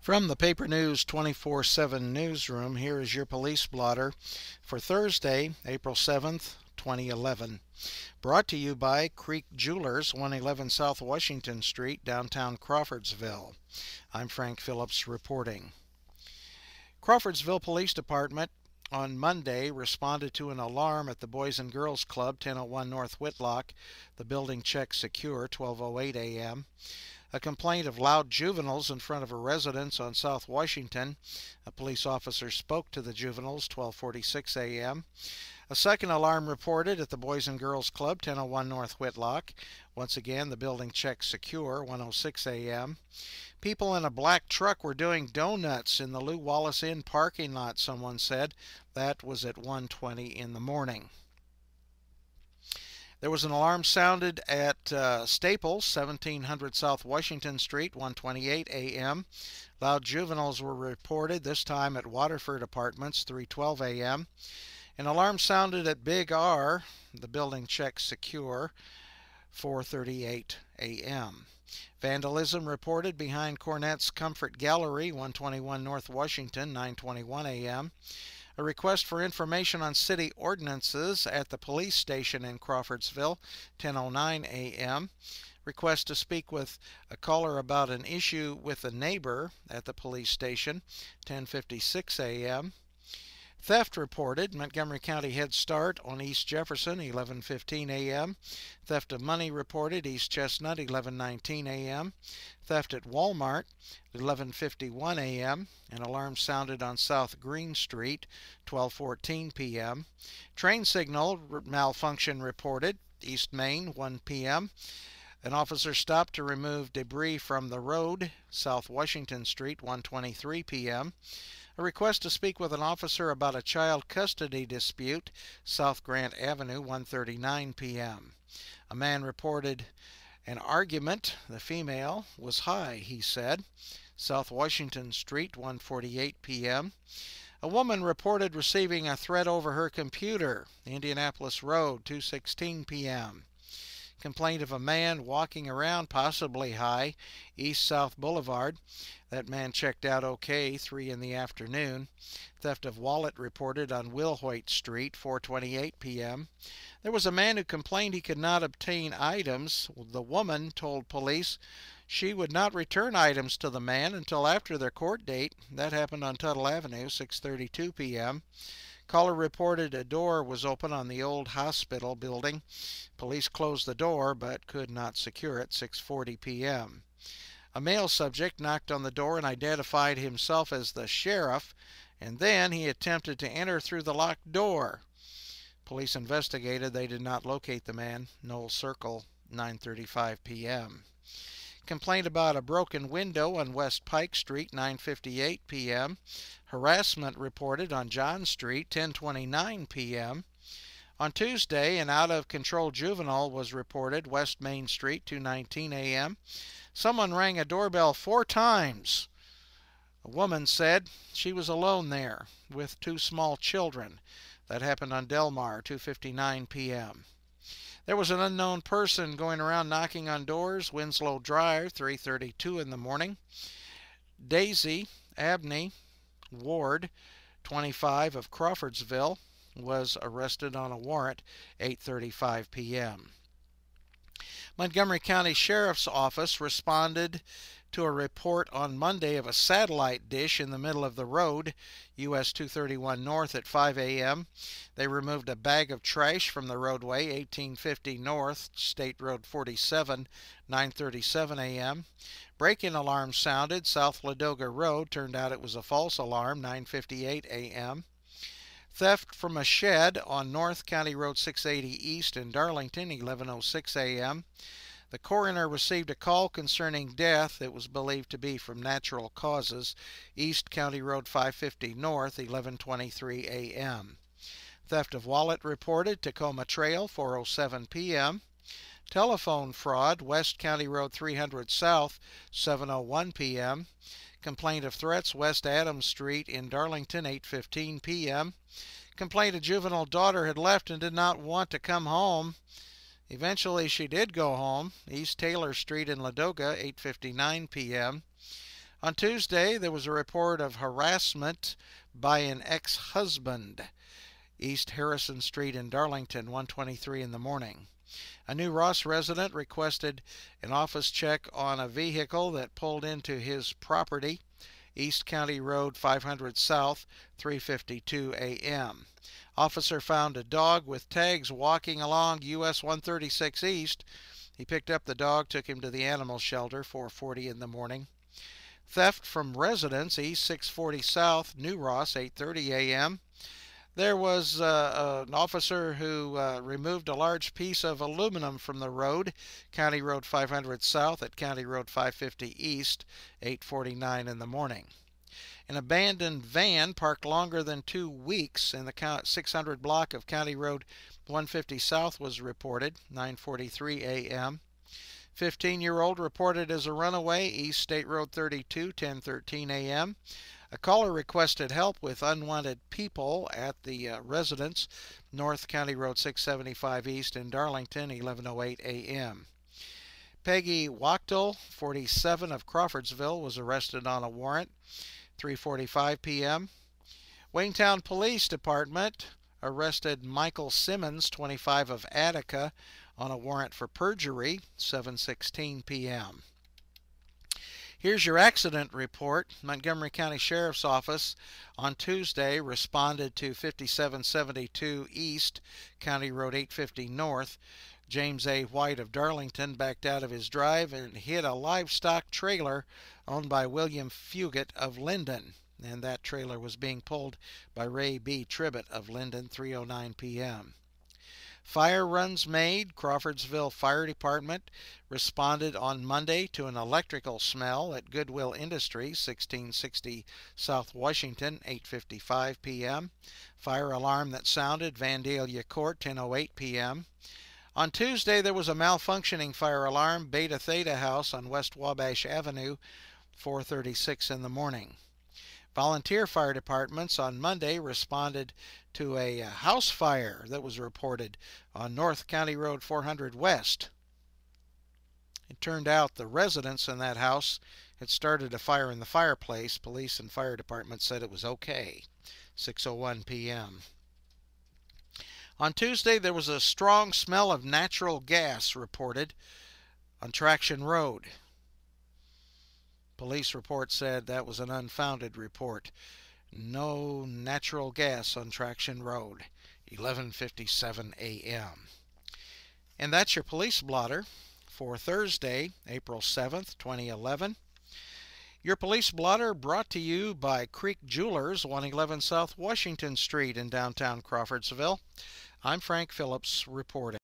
From the Paper News 24/7 newsroom, here is your police blotter for Thursday, April 7th, 2011. Brought to you by Creek Jewelers, 111 South Washington Street, downtown Crawfordsville. I'm Frank Phillips reporting. Crawfordsville Police Department on Monday responded to an alarm at the Boys and Girls Club, 1001 North Whitlock. The building checked secure, 12:08 a.m. A complaint of loud juveniles in front of a residence on South Washington. A police officer spoke to the juveniles, 12:46 a.m. A second alarm reported at the Boys and Girls Club, 1001 North Whitlock. Once again, the building checked secure, 1:06 a.m. People in a black truck were doing donuts in the Lew Wallace Inn parking lot, someone said. That was at 1:20 in the morning. There was an alarm sounded at Staples, 1700 South Washington Street, 1:28 a.m. Loud juveniles were reported, this time at Waterford Apartments, 3:12 a.m. An alarm sounded at Big R, the building checked secure, 4:38 a.m. Vandalism reported behind Cornette's Comfort Gallery, 121 North Washington, 9:21 a.m. A request for information on city ordinances at the police station in Crawfordsville, 10:09 a.m. Request to speak with a caller about an issue with a neighbor at the police station, 10:56 a.m. Theft reported, Montgomery County Head Start on East Jefferson, 11:15 a.m. Theft of money reported, East Chestnut, 11:19 a.m. Theft at Walmart, 11:51 a.m. An alarm sounded on South Green Street, 12:14 p.m. Train signal malfunction reported, East Main, 1 p.m. An officer stopped to remove debris from the road, South Washington Street, 1:23 p.m. A request to speak with an officer about a child custody dispute, South Grant Avenue, 1:39 p.m. A man reported an argument. The female was high, he said. South Washington Street, 1:48 p.m. A woman reported receiving a threat over her computer, Indianapolis Road, 2:16 p.m. Complaint of a man walking around, possibly high, East-South Boulevard. That man checked out okay, 3 in the afternoon. Theft of wallet reported on Wilhoit Street, 4:28 p.m. There was a man who complained he could not obtain items. The woman told police she would not return items to the man until after their court date. That happened on Tuttle Avenue, 6:32 p.m. Caller reported a door was open on the old hospital building. Police closed the door but could not secure it, 6:40 p.m. A male subject knocked on the door and identified himself as the sheriff, and then he attempted to enter through the locked door. Police investigated. They did not locate the man. Knoll Circle, 9:35 p.m. Complaint about a broken window on West Pike Street, 9:58 p.m. Harassment reported on John Street, 10:29 p.m. On Tuesday, an out-of-control juvenile was reported, West Main Street, 2:19 a.m. Someone rang a doorbell 4 times. A woman said she was alone there with 2 small children. That happened on Delmar, 2:59 p.m. There was an unknown person going around knocking on doors, Winslow Drive, 3:32 in the morning. Daisy Abney Ward, 25 of Crawfordsville, was arrested on a warrant, 8:35 p.m. Montgomery County Sheriff's Office responded to a report on Monday of a satellite dish in the middle of the road, US 231 North, at 5 a.m. They removed a bag of trash from the roadway, 1850 North, State Road 47, 9:37 a.m. Break-in alarm sounded, South Ladoga Road. Turned out it was a false alarm, 9:58 a.m. Theft from a shed on North County Road 680 East in Darlington, 11:06 a.m. The coroner received a call concerning death. It was believed to be from natural causes, East County Road 550 North, 11:23 a.m. Theft of wallet reported, Tacoma Trail, 4:07 p.m. Telephone fraud, West County Road 300 South, 7:01 p.m. Complaint of threats, West Adams Street in Darlington, 8:15 p.m. Complained a juvenile daughter had left and did not want to come home. Eventually she did go home. East Taylor Street in Ladoga, 8:59 p.m. On Tuesday, there was a report of harassment by an ex-husband, East Harrison Street in Darlington, 1:23 in the morning. A New Ross resident requested an office check on a vehicle that pulled into his property, East County Road 500 South, 3:52 a.m. Officer found a dog with tags walking along US 136 East. He picked up the dog, took him to the animal shelter, 4:40 in the morning. Theft from residence, East 640 South, New Ross, 8:30 a.m. There was an officer who removed a large piece of aluminum from the road, County Road 500 South at County Road 550 East, 8:49 in the morning. An abandoned van parked longer than 2 weeks in the 600 block of County Road 150 South was reported, 9:43 a.m. 15-year-old reported as a runaway, East State Road 32, 10:13 a.m. A caller requested help with unwanted people at the residence, North County Road 675 East in Darlington, 11:08 a.m. Peggy Wachtel, 47 of Crawfordsville, was arrested on a warrant, 3:45 p.m. Wayne Police Department arrested Michael Simmons, 25 of Attica, on a warrant for perjury, 7:16 p.m. Here's your accident report. Montgomery County Sheriff's Office on Tuesday responded to 5772 East, County Road 850 North. James A. White of Darlington backed out of his drive and hit a livestock trailer owned by William Fugate of Linden. And that trailer was being pulled by Ray B. Tribbett of Linden, 3:09 p.m. Fire runs made. Crawfordsville Fire Department responded on Monday to an electrical smell at Goodwill Industries, 1660 South Washington, 8:55 p.m. Fire alarm that sounded, Vandalia Court, 10:08 p.m. On Tuesday, there was a malfunctioning fire alarm, Beta Theta House on West Wabash Avenue, 4:36 in the morning. Volunteer fire departments on Monday responded to a house fire that was reported on North County Road 400 West. It turned out the residents in that house had started a fire in the fireplace. Police and fire department said it was okay. 6:01 p.m. On Tuesday, there was a strong smell of natural gas reported on Traction Road. Police report said that was an unfounded report. No natural gas on Traction Road, 11:57 a.m. And that's your police blotter for Thursday, April 7th, 2011. Your police blotter brought to you by Creek Jewelers, 111 South Washington Street in downtown Crawfordsville. I'm Frank Phillips reporting.